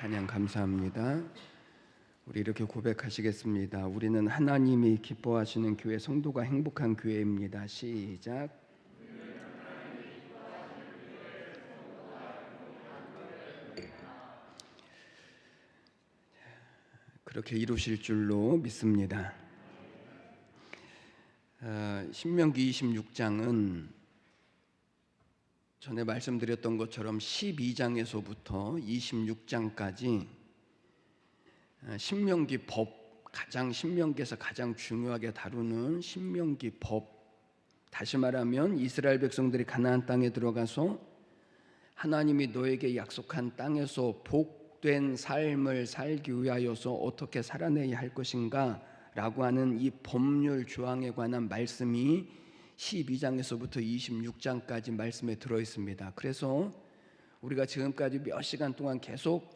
찬양 감사합니다. 우리 이렇게 고백하시겠습니다. 우리는 하나님이 기뻐하시는 교회, 성도가 행복한 교회입니다. 시작. 그렇게 이루실 줄로 믿습니다. 신명기 26장은 전에 말씀드렸던 것처럼 12장에서부터 26장까지 신명기 법, 신명기에서 가장 중요하게 다루는 신명기 법, 다시 말하면 이스라엘 백성들이 가나안 땅에 들어가서 하나님이 너에게 약속한 땅에서 복된 삶을 살기 위하여서 어떻게 살아내야 할 것인가 라고 하는 이 법률 조항에 관한 말씀이 12장에서부터 26장까지 말씀에 들어있습니다. 그래서 우리가 지금까지 몇 시간 동안 계속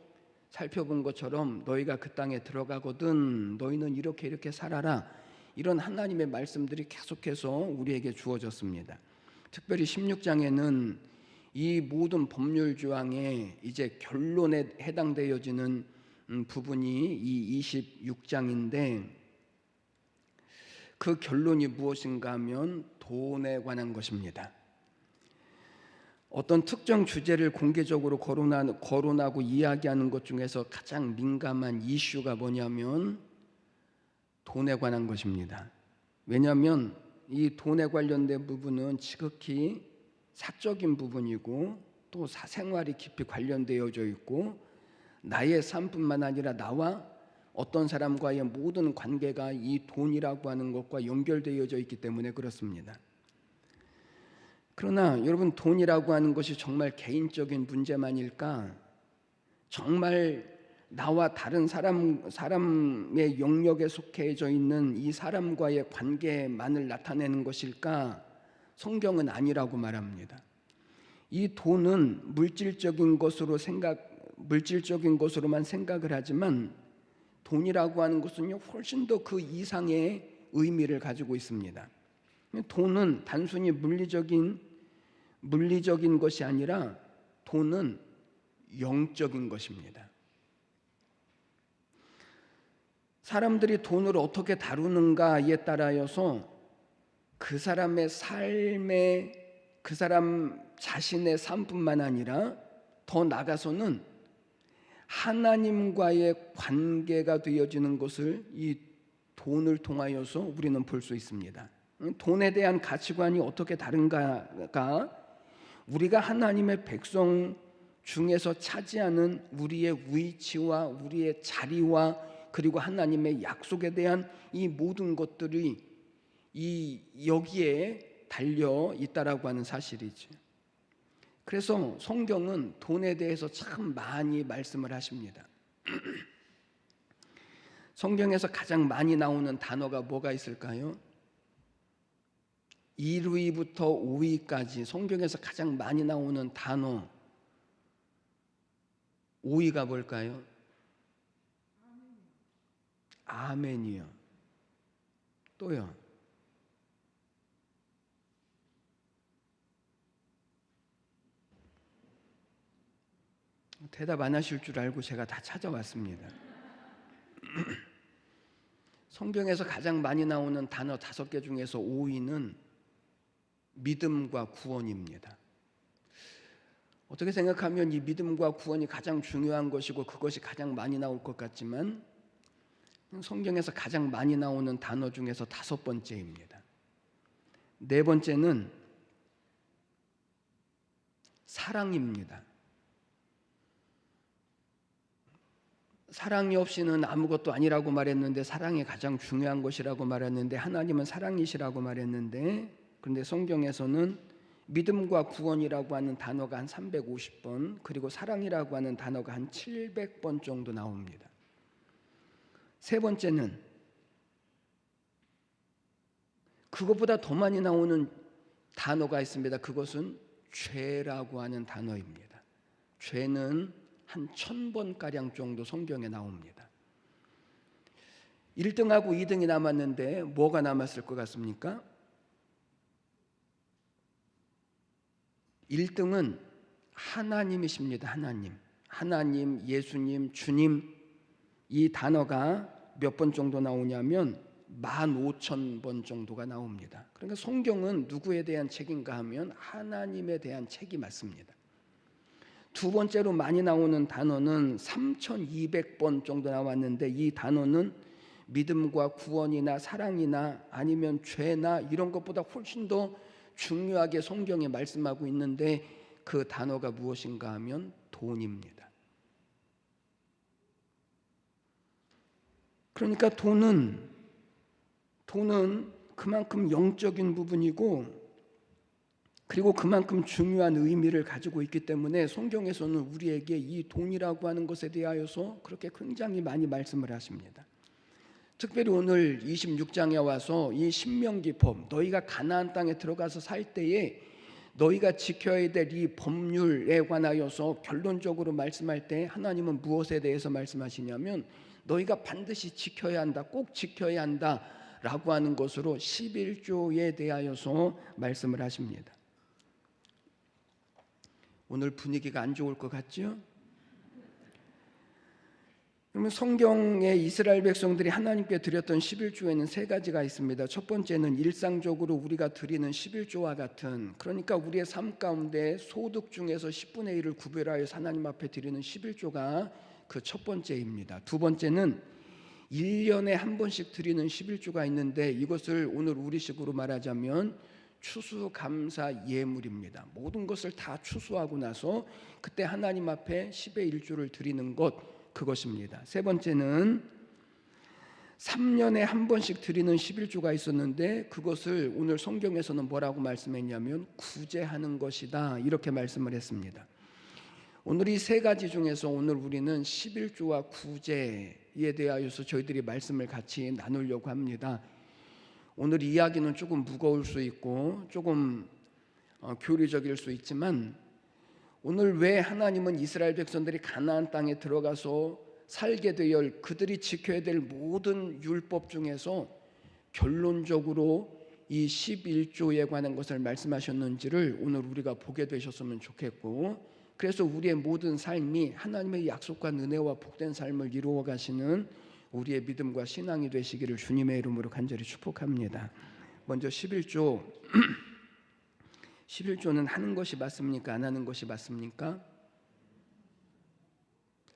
살펴본 것처럼 너희가 그 땅에 들어가거든 너희는 이렇게 살아라, 이런 하나님의 말씀들이 계속해서 우리에게 주어졌습니다. 특별히 16장에는 이 모든 법률 조항에 이제 결론에 해당되어지는 부분이 이 26장인데 그 결론이 무엇인가 하면 돈에 관한 것입니다. 어떤 특정 주제를 공개적으로 거론하고 이야기하는 것 중에서 가장 민감한 이슈가 뭐냐면 돈에 관한 것입니다. 왜냐하면 이 돈에 관련된 부분은 지극히 사적인 부분이고 또 사생활이 깊이 관련되어져 있고 나의 삶뿐만 아니라 나와 어떤 사람과의 모든 관계가 이 돈이라고 하는 것과 연결되어져 있기 때문에 그렇습니다. 그러나 여러분, 돈이라고 하는 것이 정말 개인적인 문제만일까? 정말 나와 다른 사람의 영역에 속해져 있는 이 사람과의 관계만을 나타내는 것일까? 성경은 아니라고 말합니다. 이 돈은 물질적인 것으로만 생각을 하지만 돈이라고 하는 것은요, 훨씬 더 그 이상의 의미를 가지고 있습니다. 돈은 단순히 물리적인 것이 아니라 돈은 영적인 것입니다. 사람들이 돈을 어떻게 다루는가에 따라서 그 사람의 그 사람 자신의 삶뿐만 아니라 더 나아가서는 하나님과의 관계가 되어지는 것을 이 돈을 통하여서 우리는 볼 수 있습니다. 돈에 대한 가치관이 어떻게 다른가가 우리가 하나님의 백성 중에서 차지하는 우리의 위치와 우리의 자리와 그리고 하나님의 약속에 대한 이 모든 것들이 여기에 달려 있다라고 하는 사실이죠. 그래서 성경은 돈에 대해서 참 많이 말씀을 하십니다. 성경에서 가장 많이 나오는 단어가 뭐가 있을까요? 1위부터 5위까지 성경에서 가장 많이 나오는 단어 5위가 뭘까요? 아멘이요. 또요? 대답 안 하실 줄 알고 제가 다 찾아왔습니다. 성경에서 가장 많이 나오는 단어 5개 중에서 5위는 믿음과 구원입니다. 어떻게 생각하면 이 믿음과 구원이 가장 중요한 것이고 그것이 가장 많이 나올 것 같지만 성경에서 가장 많이 나오는 단어 중에서 5번째입니다. 4번째는 사랑입니다. 사랑이 없이는 아무것도 아니라고 말했는데, 사랑이 가장 중요한 것이라고 말했는데, 하나님은 사랑이시라고 말했는데, 그런데 성경에서는 믿음과 구원이라고 하는 단어가 한 350번, 그리고 사랑이라고 하는 단어가 한 700번 정도 나옵니다. 3번째는 그것보다 더 많이 나오는 단어가 있습니다. 그것은 죄라고 하는 단어입니다. 죄는 한 1000번가량 정도 성경에 나옵니다. 1등하고 2등이 남았는데 뭐가 남았을 것 같습니까? 1등은 하나님이십니다. 하나님, 예수님, 주님 이 단어가 몇 번 정도 나오냐면 15,000번 정도가 나옵니다. 그러니까 성경은 누구에 대한 책인가 하면 하나님에 대한 책이 맞습니다. 두 번째로 많이 나오는 단어는 3,200번 정도 나왔는데 이 단어는 믿음과 구원이나 사랑이나 아니면 죄나 이런 것보다 훨씬 더 중요하게 성경에 말씀하고 있는데 그 단어가 무엇인가 하면 돈입니다. 그러니까 돈은 그만큼 영적인 부분이고 그리고 그만큼 중요한 의미를 가지고 있기 때문에 성경에서는 우리에게 이 돈이라고 하는 것에 대하여서 그렇게 굉장히 많이 말씀을 하십니다. 특별히 오늘 26장에 와서 이 신명기법, 너희가 가나안 땅에 들어가서 살 때에 너희가 지켜야 될 이 법률에 관하여서 결론적으로 말씀할 때 하나님은 무엇에 대해서 말씀하시냐면 너희가 반드시 지켜야 한다, 꼭 지켜야 한다 라고 하는 것으로 11조에 대하여서 말씀을 하십니다. 오늘 분위기가 안 좋을 것 같죠? 그러면 성경에 이스라엘 백성들이 하나님께 드렸던 11조에는 세 가지가 있습니다. 첫 번째는 일상적으로 우리가 드리는 11조와 같은, 그러니까 우리의 삶 가운데 소득 중에서 10분의 1을 구별하여 하나님 앞에 드리는 11조가 그 첫 번째입니다. 두 번째는 1년에 한 번씩 드리는 11조가 있는데 이것을 오늘 우리식으로 말하자면 추수감사 예물입니다. 모든 것을 다 추수하고 나서 그때 하나님 앞에 10의 1조를 드리는 것, 그것입니다. 세 번째는 3년에 한 번씩 드리는 11조가 있었는데 그것을 오늘 성경에서는 뭐라고 말씀했냐면 구제하는 것이다, 이렇게 말씀을 했습니다. 오늘 이 세 가지 중에서 오늘 우리는 11조와 구제에 대하여서 저희들이 말씀을 같이 나누려고 합니다. 오늘 이야기는 조금 무거울 수 있고 조금 교리적일 수 있지만 오늘 왜 하나님은 이스라엘 백성들이 가나안 땅에 들어가서 살게 되어 그들이 지켜야 될 모든 율법 중에서 결론적으로 이 11조에 관한 것을 말씀하셨는지를 오늘 우리가 보게 되셨으면 좋겠고, 그래서 우리의 모든 삶이 하나님의 약속과 은혜와 복된 삶을 이루어 가시는 우리의 믿음과 신앙이 되시기를 주님의 이름으로 간절히 축복합니다. 먼저 11조 11조는 하는 것이 맞습니까? 안 하는 것이 맞습니까?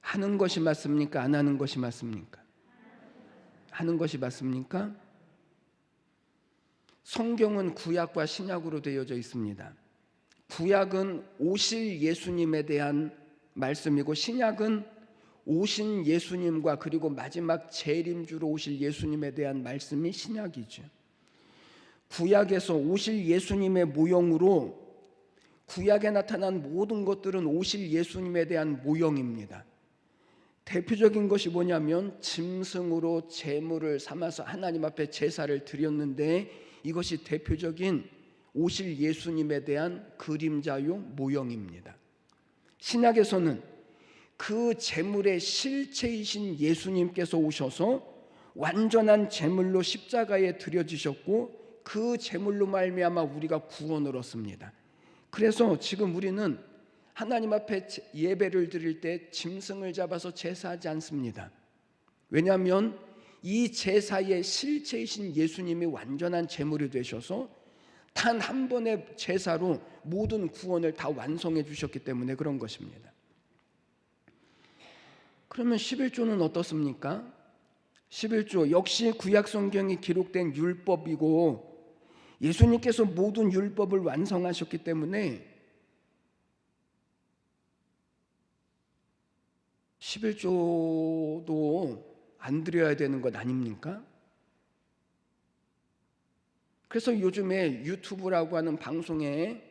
하는 것이 맞습니까? 안 하는 것이 맞습니까? 하는 것이 맞습니까? 성경은 구약과 신약으로 되어져 있습니다. 구약은 오실 예수님에 대한 말씀이고 신약은 오신 예수님과 그리고 마지막 재림주로 오실 예수님에 대한 말씀이 신약이죠. 구약에서 오실 예수님의 모형으로 구약에 나타난 모든 것들은 오실 예수님에 대한 모형입니다. 대표적인 것이 뭐냐면 짐승으로 제물을 삼아서 하나님 앞에 제사를 드렸는데 이것이 대표적인 오실 예수님에 대한 그림자요 모형입니다. 신약에서는 그 제물의 실체이신 예수님께서 오셔서 완전한 제물로 십자가에 드려지셨고 그 제물로 말미암아 우리가 구원을 얻습니다. 그래서 지금 우리는 하나님 앞에 예배를 드릴 때 짐승을 잡아서 제사하지 않습니다. 왜냐하면 이 제사의 실체이신 예수님이 완전한 제물이 되셔서 단 한 번의 제사로 모든 구원을 다 완성해 주셨기 때문에 그런 것입니다. 그러면 11조는 어떻습니까? 11조 역시 구약 성경이 기록된 율법이고 예수님께서 모든 율법을 완성하셨기 때문에 11조도 안 드려야 되는 것 아닙니까? 그래서 요즘에 유튜브라고 하는 방송에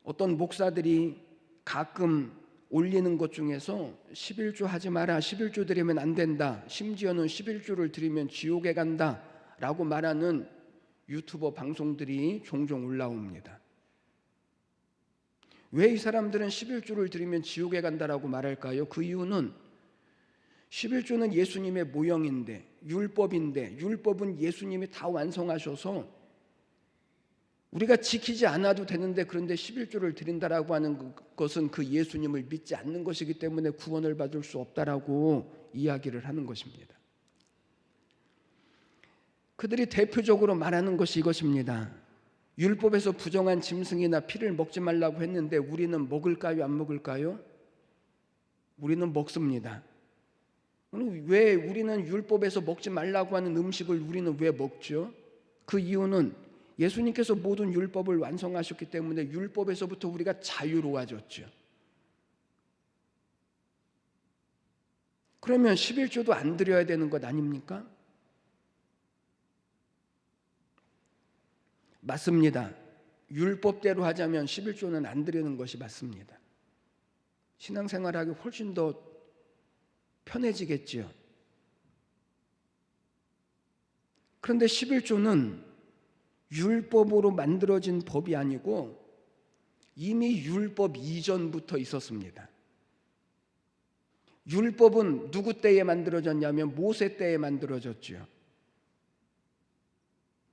어떤 목사들이 가끔 올리는 것 중에서 11조 하지 마라, 11조 드리면 안 된다, 심지어는 11조를 드리면 지옥에 간다 라고 말하는 유튜버 방송들이 종종 올라옵니다. 왜 이 사람들은 11조를 드리면 지옥에 간다라고 말할까요? 그 이유는 11조는 예수님의 모형인데 율법인데 율법은 예수님이 다 완성하셔서 우리가 지키지 않아도 되는데 그런데 11조를 드린다라고 하는 것은 그 예수님을 믿지 않는 것이기 때문에 구원을 받을 수 없다라고 이야기를 하는 것입니다. 그들이 대표적으로 말하는 것이 이것입니다. 율법에서 부정한 짐승이나 피를 먹지 말라고 했는데 우리는 먹을까요? 안 먹을까요? 우리는 먹습니다. 왜 우리는 율법에서 먹지 말라고 하는 음식을 우리는 왜 먹죠? 그 이유는 예수님께서 모든 율법을 완성하셨기 때문에 율법에서부터 우리가 자유로워졌죠. 그러면 11조도 안 드려야 되는 것 아닙니까? 맞습니다. 율법대로 하자면 11조는 안 드리는 것이 맞습니다. 신앙생활하기 훨씬 더 편해지겠지요. 그런데 11조는 율법으로 만들어진 법이 아니고 이미 율법 이전부터 있었습니다. 율법은 누구 때에 만들어졌냐면 모세 때에 만들어졌죠.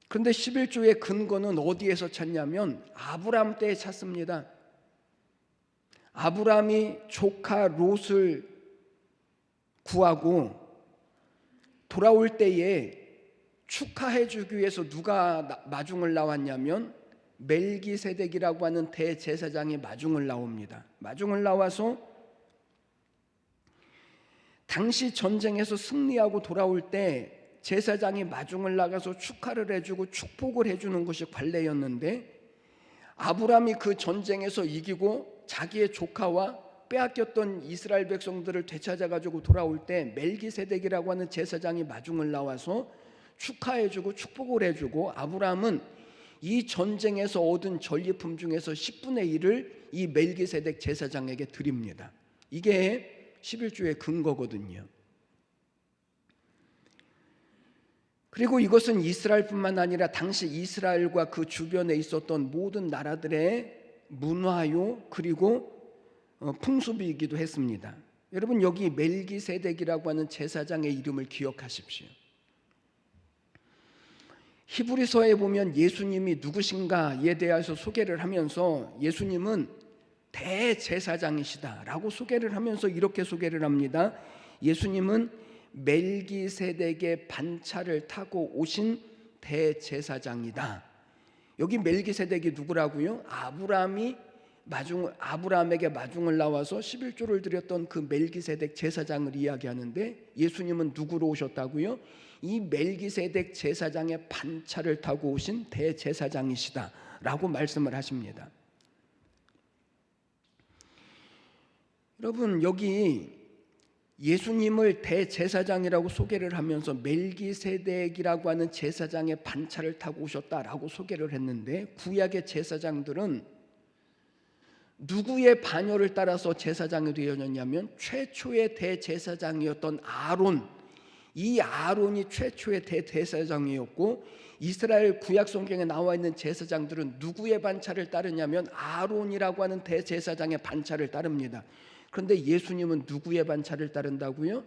그런데 11조의 근거는 어디에서 찾냐면 아브라함 때에 찾습니다. 아브라함이 조카 롯을 구하고 돌아올 때에 축하해 주기 위해서 누가 마중을 나왔냐면 멜기세덱이라고 하는 대제사장이 마중을 나옵니다. 마중을 나와서 당시 전쟁에서 승리하고 돌아올 때 제사장이 마중을 나가서 축하를 해주고 축복을 해주는 것이 관례였는데 아브라함이 그 전쟁에서 이기고 자기의 조카와 빼앗겼던 이스라엘 백성들을 되찾아가지고 돌아올 때 멜기세덱이라고 하는 제사장이 마중을 나와서 축하해주고 축복을 해주고 아브라함은 이 전쟁에서 얻은 전리품 중에서 10분의 1을 이 멜기세덱 제사장에게 드립니다. 이게 11조의 근거거든요. 그리고 이것은 이스라엘뿐만 아니라 당시 이스라엘과 그 주변에 있었던 모든 나라들의 문화요 그리고 풍습이기도 했습니다. 여러분 여기 멜기세덱이라고 하는 제사장의 이름을 기억하십시오. 히브리서에 보면 예수님이 누구신가에 대해서 소개를 하면서 예수님은 대제사장이시다라고 소개를 하면서 이렇게 소개를 합니다. 예수님은 멜기세덱의 반차를 타고 오신 대제사장이다. 여기 멜기세덱이 누구라고요? 아브라함에게 마중을 나와서 11조를 드렸던 그 멜기세덱 제사장을 이야기하는데 예수님은 누구로 오셨다고요? 이 멜기세덱 제사장의 반차를 타고 오신 대제사장이시다라고 말씀을 하십니다. 여러분 여기 예수님을 대제사장이라고 소개를 하면서 멜기세덱이라고 하는 제사장의 반차를 타고 오셨다라고 소개를 했는데 구약의 제사장들은 누구의 반열을 따라서 제사장이 되었냐면 최초의 대제사장이었던 아론, 이 아론이 최초의 대제사장이었고 이스라엘 구약 성경에 나와 있는 제사장들은 누구의 반차를 따르냐면 아론이라고 하는 대제사장의 반차를 따릅니다. 그런데 예수님은 누구의 반차를 따른다고요?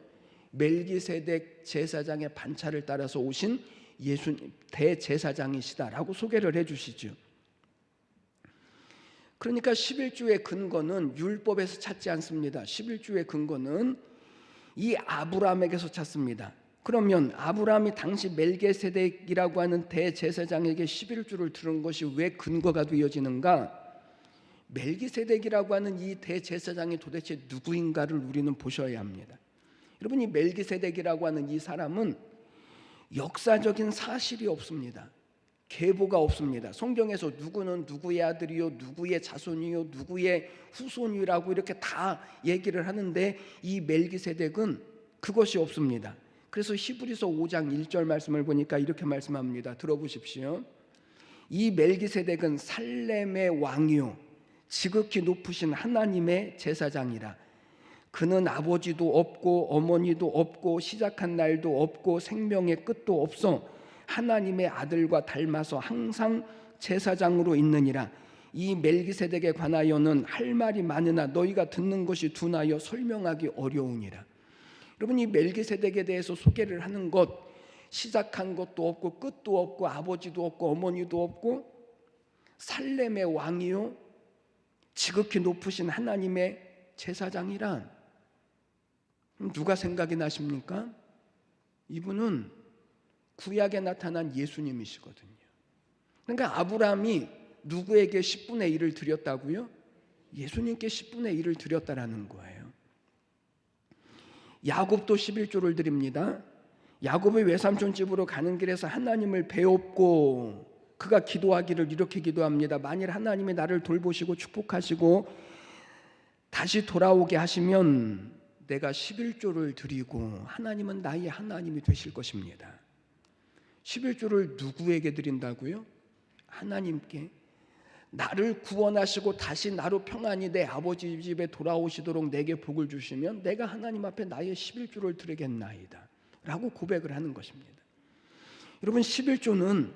멜기세덱 제사장의 반차를 따라서 오신 예수님 대제사장이시다라고 소개를 해주시죠. 그러니까 11조의 근거는 율법에서 찾지 않습니다. 11조의 근거는 이 아브라함에게서 찾습니다. 그러면 아브라함이 당시 멜기세덱이라고 하는 대제사장에게 11조를 들은 것이 왜 근거가 되어지는가? 멜기세덱이라고 하는 이 대제사장이 도대체 누구인가를 우리는 보셔야 합니다. 여러분 이 멜기세덱이라고 하는 이 사람은 역사적인 사실이 없습니다. 계보가 없습니다. 성경에서 누구는 누구의 아들이요 누구의 자손이요 누구의 후손이라고 이렇게 다 얘기를 하는데 이 멜기세덱은 그것이 없습니다. 그래서 히브리서 5장 1절 말씀을 보니까 이렇게 말씀합니다. 들어보십시오. 이 멜기세덱은 살렘의 왕이요 지극히 높으신 하나님의 제사장이라. 그는 아버지도 없고 어머니도 없고 시작한 날도 없고 생명의 끝도 없어 하나님의 아들과 닮아서 항상 제사장으로 있느니라. 이 멜기세덱에 관하여는 할 말이 많으나 너희가 듣는 것이 둔하여 설명하기 어려우니라. 여러분 이 멜기세덱에 대해서 소개를 하는 것, 시작한 것도 없고 끝도 없고 아버지도 없고 어머니도 없고 살렘의 왕이요 지극히 높으신 하나님의 제사장이란 누가 생각이 나십니까? 이분은 구약에 나타난 예수님이시거든요. 그러니까 아브라함이 누구에게 10분의 1을 드렸다고요? 예수님께 10분의 1을 드렸다라는 거예요. 야곱도 11조를 드립니다. 야곱의 외삼촌 집으로 가는 길에서 하나님을 배웠고 그가 기도하기를 이렇게 기도합니다. 만일 하나님이 나를 돌보시고 축복하시고 다시 돌아오게 하시면 내가 11조를 드리고 하나님은 나의 하나님이 되실 것입니다. 11조를 누구에게 드린다고요? 하나님께. 나를 구원하시고 다시 나로 평안히 내 아버지 집에 돌아오시도록 내게 복을 주시면 내가 하나님 앞에 나의 11조를 드리겠나이다 라고 고백을 하는 것입니다. 여러분, 11조는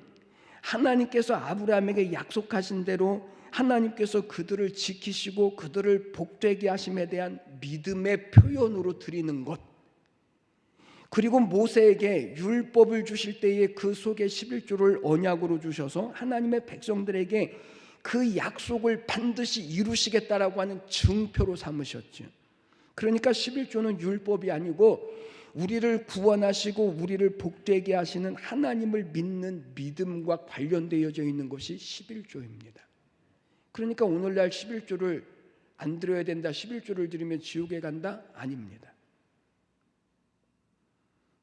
하나님께서 아브라함에게 약속하신 대로 하나님께서 그들을 지키시고 그들을 복되게 하심에 대한 믿음의 표현으로 드리는 것, 그리고 모세에게 율법을 주실 때에 그 속에 11조를 언약으로 주셔서 하나님의 백성들에게 그 약속을 반드시 이루시겠다라고 하는 증표로 삼으셨죠. 그러니까 11조는 율법이 아니고 우리를 구원하시고 우리를 복되게 하시는 하나님을 믿는 믿음과 관련되어져 있는 것이 11조입니다. 그러니까 오늘날 11조를 안 드려야 된다, 11조를 드리면 지옥에 간다? 아닙니다.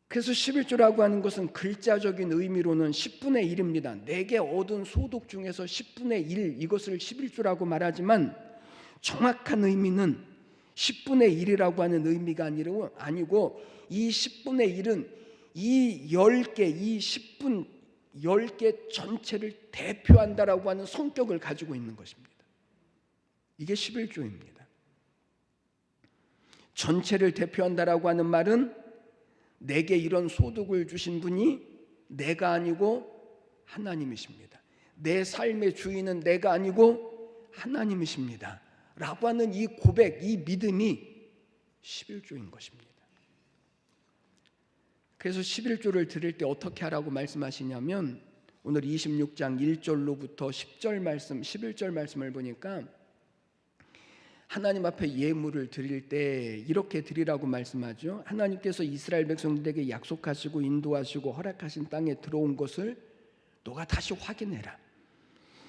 그래서 11조라고 하는 것은 글자적인 의미로는 10분의 1입니다. 내게 얻은 소득 중에서 10분의 1, 이것을 11조라고 말하지만 정확한 의미는 10분의 1이라고 하는 의미가 아니고 이 10분의 1은 이 10개, 이 10분 10개 전체를 대표한다라고 하는 성격을 가지고 있는 것입니다. 이게 11조입니다. 전체를 대표한다라고 하는 말은 내게 이런 소득을 주신 분이 내가 아니고 하나님이십니다. 내 삶의 주인은 내가 아니고 하나님이십니다 라고 하는 이 고백, 이 믿음이 11조인 것입니다. 그래서 11조를 드릴 때 어떻게 하라고 말씀하시냐면 오늘 26장 1절로부터 10절 말씀, 11절 말씀을 보니까 하나님 앞에 예물을 드릴 때 이렇게 드리라고 말씀하죠. 하나님께서 이스라엘 백성들에게 약속하시고 인도하시고 허락하신 땅에 들어온 것을 너가 다시 확인해라.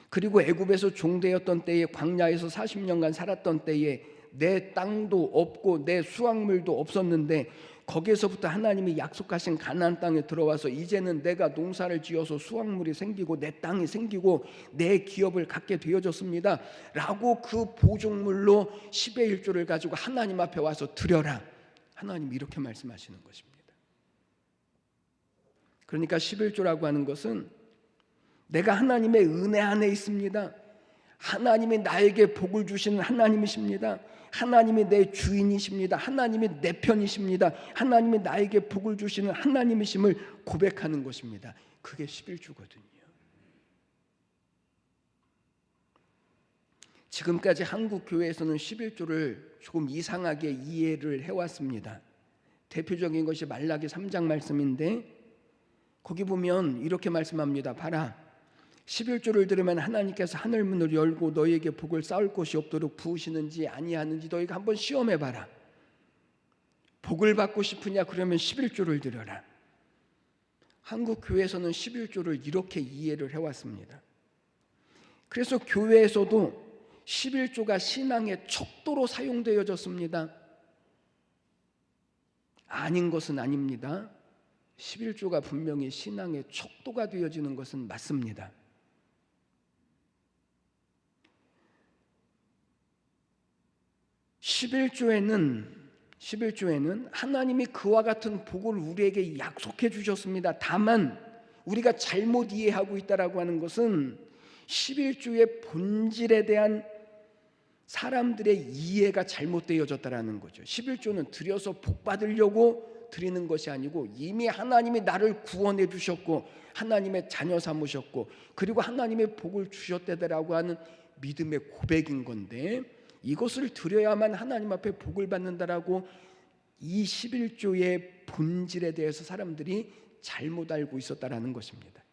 그리고 애굽에서 종되었던 때에 광야에서 40년간 살았던 때에 내 땅도 없고 내 수확물도 없었는데 거기에서부터 하나님이 약속하신 가나안 땅에 들어와서 이제는 내가 농사를 지어서 수확물이 생기고 내 땅이 생기고 내 기업을 갖게 되어졌습니다 라고 그 보증물로 10의 1조를 가지고 하나님 앞에 와서 드려라. 하나님 이렇게 말씀하시는 것입니다. 그러니까 11조라고 하는 것은 내가 하나님의 은혜 안에 있습니다. 하나님이 나에게 복을 주시는 하나님이십니다. 하나님이 내 주인이십니다. 하나님이 내 편이십니다. 하나님이 나에게 복을 주시는 하나님이심을 고백하는 것입니다. 그게 11조거든요. 지금까지 한국 교회에서는 11조를 조금 이상하게 이해를 해왔습니다. 대표적인 것이 말라기 3장 말씀인데 거기 보면 이렇게 말씀합니다. 봐라, 11조를 들으면 하나님께서 하늘 문을 열고 너희에게 복을 쌓을 곳이 없도록 부으시는지 아니하는지 너희가 한번 시험해봐라. 복을 받고 싶으냐 그러면 11조를 드려라. 한국 교회에서는 11조를 이렇게 이해를 해왔습니다. 그래서 교회에서도 11조가 신앙의 척도로 사용되어졌습니다. 아닌 것은 아닙니다. 11조가 분명히 신앙의 척도가 되어지는 것은 맞습니다. 11조에는 하나님이 그와 같은 복을 우리에게 약속해 주셨습니다. 다만 우리가 잘못 이해하고 있다라고 하는 것은 11조의 본질에 대한 사람들의 이해가 잘못되어졌다라는 거죠. 11조는 드려서 복 받으려고 드리는 것이 아니고 이미 하나님이 나를 구원해 주셨고 하나님의 자녀 삼으셨고 그리고 하나님의 복을 주셨다라고 하는 믿음의 고백인 건데 이것을 드려야만 하나님 앞에 복을 받는다라고 이 11조의 본질에 대해서 사람들이 잘못 알고 있었다라는 것입니다.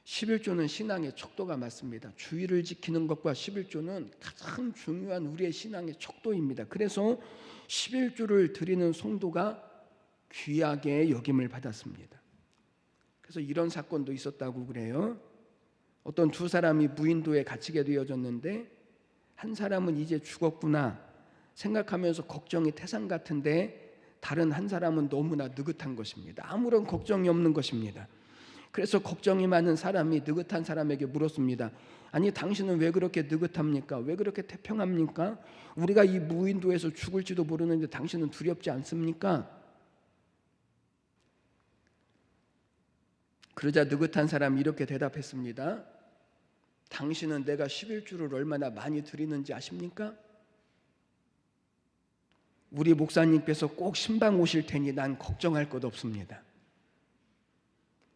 11조는 신앙의 척도가 맞습니다. 주의를 지키는 것과 11조는 가장 중요한 우리의 신앙의 척도입니다. 그래서 11조를 드리는 성도가 귀하게 여김을 받았습니다. 그래서 이런 사건도 있었다고 그래요. 어떤 두 사람이 무인도에 갇히게 되어졌는데 한 사람은 이제 죽었구나 생각하면서 걱정이 태산 같은데 다른 한 사람은 너무나 느긋한 것입니다. 아무런 걱정이 없는 것입니다. 그래서 걱정이 많은 사람이 느긋한 사람에게 물었습니다. 아니 당신은 왜 그렇게 느긋합니까? 왜 그렇게 태평합니까? 우리가 이 무인도에서 죽을지도 모르는데 당신은 두렵지 않습니까? 그러자 느긋한 사람이 이렇게 대답했습니다. 당신은 내가 11주를 얼마나 많이 드리는지 아십니까? 우리 목사님께서 꼭 신방 오실 테니 난 걱정할 것 없습니다.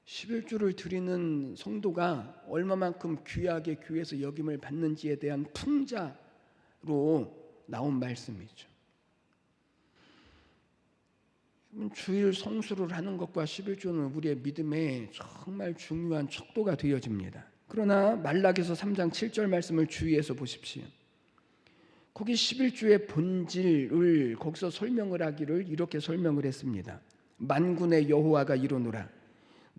11주를 드리는 성도가 얼마만큼 귀하게 교회에서 여김을 받는지에 대한 풍자로 나온 말씀이죠. 주일 성수를 하는 것과 11조는 우리의 믿음에 정말 중요한 척도가 되어집니다. 그러나 말라기서 3장 7절 말씀을 주의해서 보십시오. 거기 11조의 본질을 거기서 설명을 하기를 이렇게 설명을 했습니다. 만군의 여호와가 이르노라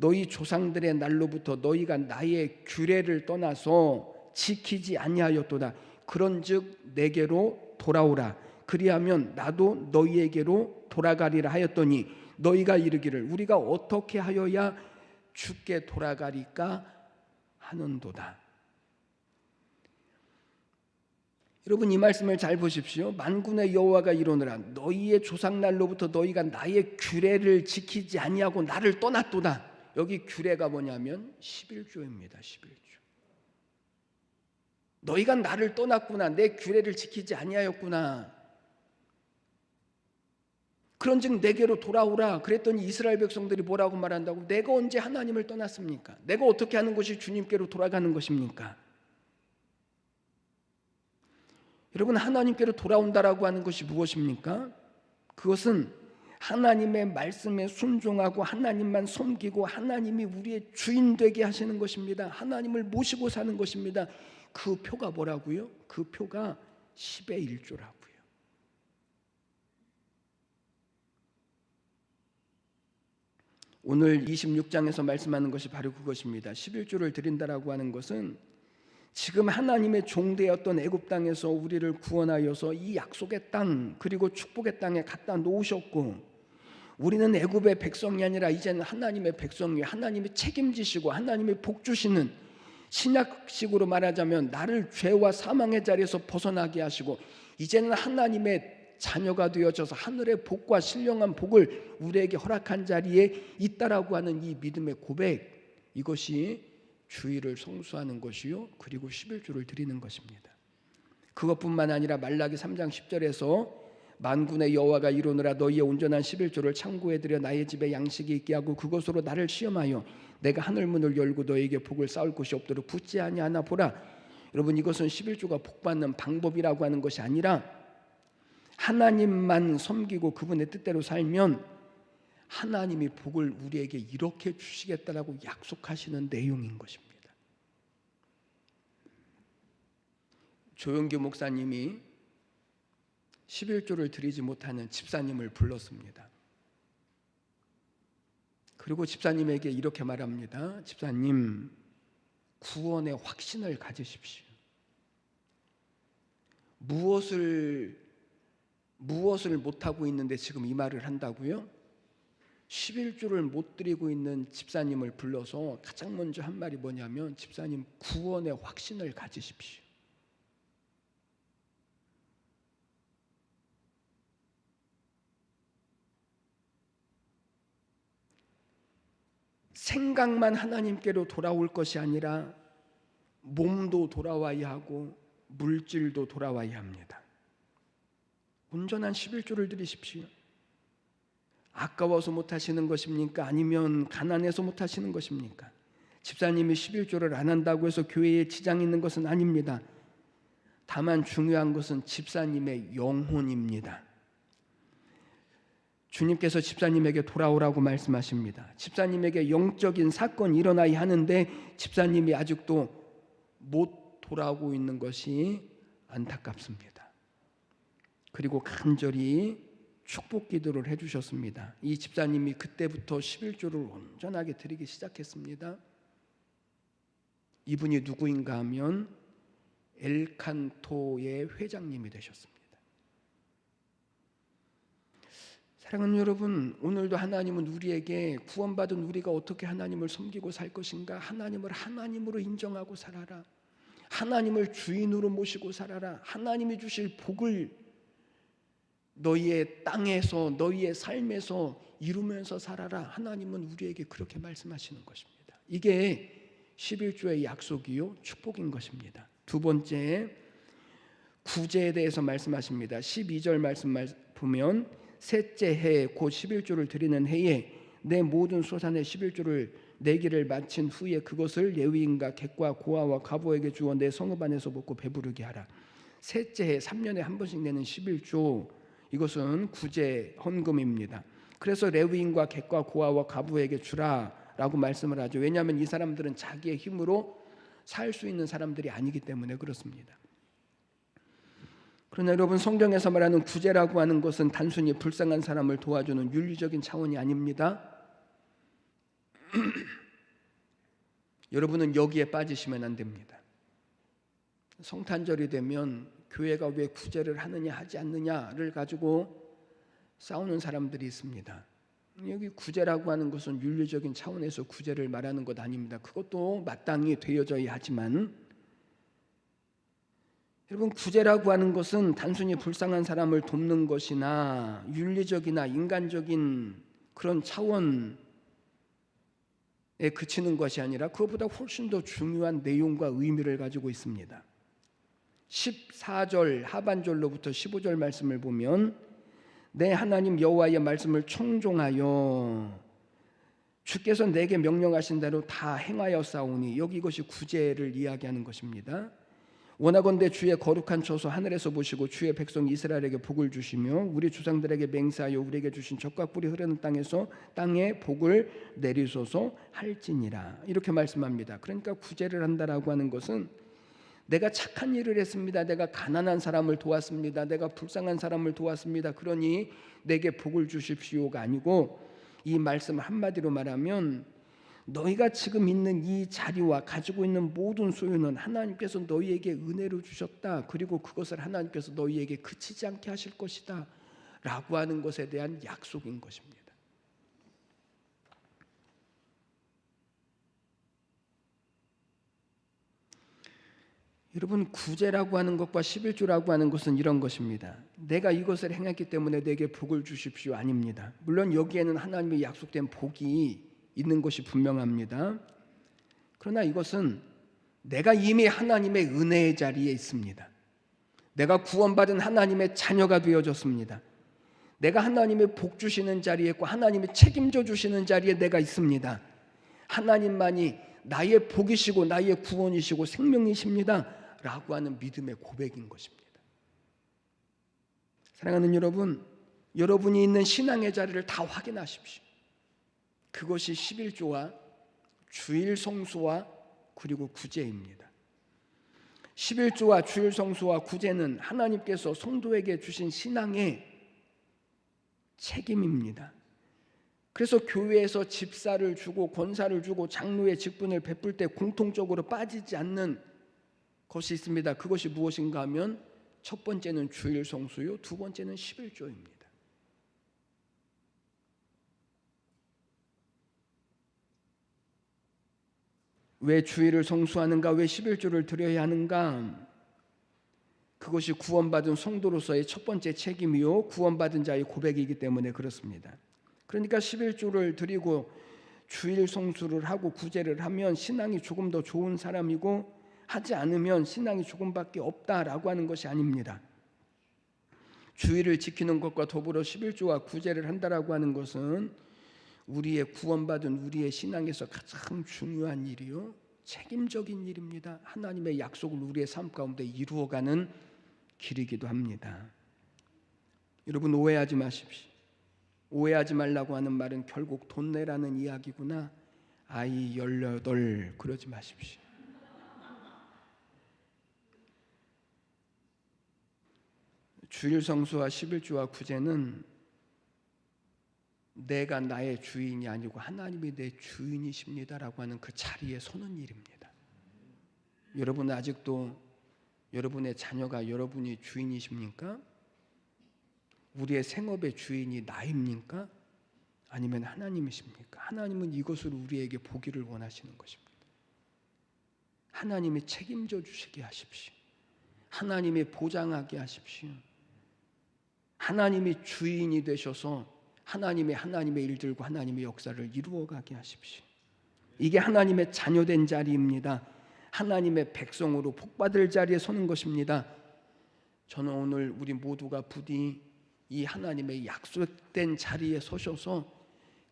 너희 조상들의 날로부터 너희가 나의 규례를 떠나서 지키지 아니하였도다. 그런즉 내게로 돌아오라. 그리하면 나도 너희에게로 돌아가리라 하였더니 너희가 이르기를 우리가 어떻게 하여야 주께 돌아가리까 하는도다. 여러분 이 말씀을 잘 보십시오. 만군의 여호와가 이르노라 너희의 조상날로부터 너희가 나의 규례를 지키지 아니하고 나를 떠났도다. 여기 규례가 뭐냐면 11조입니다. 11조. 너희가 나를 떠났구나. 내 규례를 지키지 아니하였구나. 그런즉 내게로 돌아오라. 그랬더니 이스라엘 백성들이 뭐라고 말한다고? 내가 언제 하나님을 떠났습니까? 내가 어떻게 하는 것이 주님께로 돌아가는 것입니까? 여러분 하나님께로 돌아온다라고 하는 것이 무엇입니까? 그것은 하나님의 말씀에 순종하고 하나님만 섬기고 하나님이 우리의 주인 되게 하시는 것입니다. 하나님을 모시고 사는 것입니다. 그 표가 뭐라고요? 그 표가 10의 1조라고요. 오늘 26장에서 말씀하는 것이 바로 그것입니다. 11조를 드린다라고 하는 것은 지금 하나님의 종되었던 애굽 땅에서 우리를 구원하여서 이 약속의 땅 그리고 축복의 땅에 갖다 놓으셨고 우리는 애굽의 백성이 아니라 이제는 하나님의 백성이 하나님이 책임지시고 하나님이 복 주시는 신약식으로 말하자면 나를 죄와 사망의 자리에서 벗어나게 하시고 이제는 하나님의 자녀가 되어져서 하늘의 복과 신령한 복을 우리에게 허락한 자리에 있다라고 하는 이 믿음의 고백 이것이 주일을 성수하는 것이요 그리고 11조를 드리는 것입니다. 그것뿐만 아니라 말라기 3장 10절에서 만군의 여호와가 이르노라 너희의 온전한 11조를 창고에 들여 나의 집에 양식이 있게 하고 그것으로 나를 시험하여 내가 하늘문을 열고 너희에게 복을 쌓을 곳이 없도록 붙지 아니하나 보라. 여러분 이것은 11조가 복받는 방법이라고 하는 것이 아니라 하나님만 섬기고 그분의 뜻대로 살면 하나님이 복을 우리에게 이렇게 주시겠다라고 약속하시는 내용인 것입니다. 조용규 목사님이 11조를 드리지 못하는 집사님을 불렀습니다. 그리고 집사님에게 이렇게 말합니다. 집사님, 구원의 확신을 가지십시오. 무엇을 못하고 있는데 지금 이 말을 한다고요? 11조를 못 드리고 있는 집사님을 불러서 가장 먼저 한 말이 뭐냐면 집사님 구원의 확신을 가지십시오. 생각만 하나님께로 돌아올 것이 아니라 몸도 돌아와야 하고 물질도 돌아와야 합니다. 온전한 11조를 드리십시오. 아까워서 못하시는 것입니까? 아니면 가난해서 못하시는 것입니까? 집사님이 11조를 안 한다고 해서 교회에 지장이 있는 것은 아닙니다. 다만 중요한 것은 집사님의 영혼입니다. 주님께서 집사님에게 돌아오라고 말씀하십니다. 집사님에게 영적인 사건이 일어나야 하는데 집사님이 아직도 못 돌아오고 있는 것이 안타깝습니다. 그리고 간절히 축복 기도를 해주셨습니다. 이 집사님이 그때부터 11조를 온전하게 드리기 시작했습니다. 이분이 누구인가 하면 엘칸토의 회장님이 되셨습니다. 사랑하는 여러분, 오늘도 하나님은 우리에게 구원받은 우리가 어떻게 하나님을 섬기고 살 것인가, 하나님을 하나님으로 인정하고 살아라, 하나님을 주인으로 모시고 살아라, 하나님이 주실 복을 너희의 땅에서 너희의 삶에서 이루면서 살아라, 하나님은 우리에게 그렇게 말씀하시는 것입니다. 이게 11조의 약속이요 축복인 것입니다. 두 번째, 구제에 대해서 말씀하십니다. 12절 말씀 보면 셋째 해 곧 11조를 드리는 해에 내 모든 소산의 11조를 내기를 마친 후에 그것을 레위인과 객과 고아와 과부에게 주어 내 성읍 안에서 먹고 배부르게 하라. 셋째 해 3년에 한 번씩 내는 11조, 이것은 구제 헌금입니다. 그래서 레위인과 객과 고아와 과부에게 주라라고 말씀을 하죠. 왜냐하면 이 사람들은 자기의 힘으로 살 수 있는 사람들이 아니기 때문에 그렇습니다. 그러나 여러분, 성경에서 말하는 구제라고 하는 것은 단순히 불쌍한 사람을 도와주는 윤리적인 차원이 아닙니다. 여러분은 여기에 빠지시면 안 됩니다. 성탄절이 되면 교회가 왜 구제를 하느냐 하지 않느냐를 가지고 싸우는 사람들이 있습니다. 여기 구제라고 하는 것은 윤리적인 차원에서 구제를 말하는 것 아닙니다. 그것도 마땅히 되어져야 하지만, 여러분, 구제라고 하는 것은 단순히 불쌍한 사람을 돕는 것이나 윤리적이나 인간적인 그런 차원에 그치는 것이 아니라 그것보다 훨씬 더 중요한 내용과 의미를 가지고 있습니다. 14절 하반절로부터 15절 말씀을 보면 내 하나님 여호와의 말씀을 청종하여 주께서 내게 명령하신 대로 다 행하였사오니, 여기 이것이 구제를 이야기하는 것입니다. 원하건대 주의 거룩한 처소 하늘에서 보시고 주의 백성 이스라엘에게 복을 주시며 우리 주상들에게 맹세하여 우리에게 주신 젖과 꿀이 흐르는 땅에서 땅에 복을 내리소서 할지니라, 이렇게 말씀합니다. 그러니까 구제를 한다라고 하는 것은 내가 착한 일을 했습니다, 내가 가난한 사람을 도왔습니다, 내가 불쌍한 사람을 도왔습니다, 그러니 내게 복을 주십시오가 아니고, 이 말씀을 한마디로 말하면 너희가 지금 있는 이 자리와 가지고 있는 모든 소유는 하나님께서 너희에게 은혜로 주셨다, 그리고 그것을 하나님께서 너희에게 그치지 않게 하실 것이다 라고 하는 것에 대한 약속인 것입니다. 여러분, 구제라고 하는 것과 11조라고 하는 것은 이런 것입니다. 내가 이것을 행했기 때문에 내게 복을 주십시오 아닙니다. 물론 여기에는 하나님의 약속된 복이 있는 것이 분명합니다. 그러나 이것은 내가 이미 하나님의 은혜의 자리에 있습니다. 내가 구원받은 하나님의 자녀가 되어졌습니다. 내가 하나님의 복 주시는 자리에 있고 하나님이 책임져 주시는 자리에 내가 있습니다. 하나님만이 나의 복이시고 나의 구원이시고 생명이십니다 라고 하는 믿음의 고백인 것입니다. 사랑하는 여러분, 여러분이 있는 신앙의 자리를 다 확인하십시오. 그것이 11조와 주일 성수와 그리고 구제입니다. 11조와 주일 성수와 구제는 하나님께서 성도에게 주신 신앙의 책임입니다. 그래서 교회에서 집사를 주고 권사를 주고 장로의 직분을 베풀 때 공통적으로 빠지지 않는 것이 있습니다. 그것이 무엇인가 하면 첫 번째는 주일 성수요, 두 번째는 11조입니다. 왜 주일을 성수하는가, 왜 11조를 드려야 하는가? 그것이 구원받은 성도로서의 첫 번째 책임이요 구원받은 자의 고백이기 때문에 그렇습니다. 그러니까 11조를 드리고 주일 성수를 하고 구제를 하면 신앙이 조금 더 좋은 사람이고, 하지 않으면 신앙이 조금밖에 없다라고 하는 것이 아닙니다. 주일을 지키는 것과 더불어 11조와 구제를 한다라고 하는 것은 우리의 구원받은 우리의 신앙에서 가장 중요한 일이요 책임적인 일입니다. 하나님의 약속을 우리의 삶 가운데 이루어가는 길이기도 합니다. 여러분, 오해하지 마십시오. 오해하지 말라고 하는 말은 결국 돈 내라는 이야기구나. 아이 18 그러지 마십시오. 주일 성수와 11조와 구제는 내가 나의 주인이 아니고 하나님이 내 주인이십니다라고 하는 그 자리에 서는 일입니다. 여러분은 아직도 여러분의 자녀가 여러분이 주인이십니까? 우리의 생업의 주인이 나입니까? 아니면 하나님이십니까? 하나님은 이것을 우리에게 보기를 원하시는 것입니다. 하나님이 책임져 주시게 하십시오. 하나님이 보장하게 하십시오. 하나님이 주인이 되셔서 하나님의 일들과 하나님의 역사를 이루어가게 하십시오. 이게 하나님의 자녀된 자리입니다. 하나님의 백성으로 복받을 자리에 서는 것입니다. 저는 오늘 우리 모두가 부디 이 하나님의 약속된 자리에 서셔서,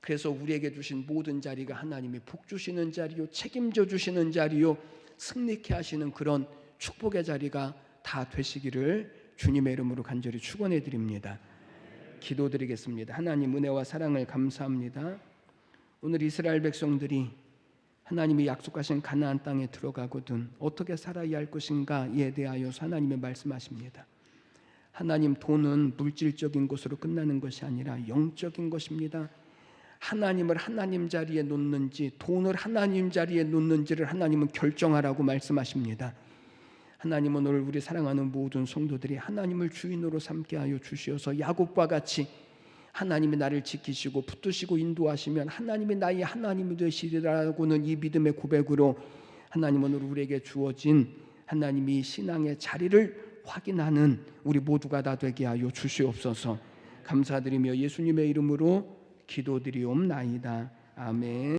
그래서 우리에게 주신 모든 자리가 하나님이 복 주시는 자리요, 책임져 주시는 자리요, 승리케 하시는 그런 축복의 자리가 다 되시기를 주님의 이름으로 간절히 축원해 드립니다. 기도드리겠습니다. 하나님, 은혜와 사랑을 감사합니다. 오늘 이스라엘 백성들이 하나님이 약속하신 가나안 땅에 들어가거든 어떻게 살아야 할 것인가에 대하여서 하나님이 말씀하십니다. 하나님, 돈은 물질적인 것으로 끝나는 것이 아니라 영적인 것입니다. 하나님을 하나님 자리에 놓는지 돈을 하나님 자리에 놓는지를 하나님은 결정하라고 말씀하십니다. 하나님은 오늘 우리 사랑하는 모든 성도들이 하나님을 주인으로 삼게 하여 주시어서 야곱과 같이 하나님이 나를 지키시고 붙드시고 인도하시면 하나님이 나의 하나님이 되시리라고는 이 믿음의 고백으로 하나님 오늘 우리에게 주어진 하나님이 신앙의 자리를 확인하는 우리 모두가 다 되게 하여 주시옵소서. 감사드리며 예수님의 이름으로 기도드리옵나이다. 아멘.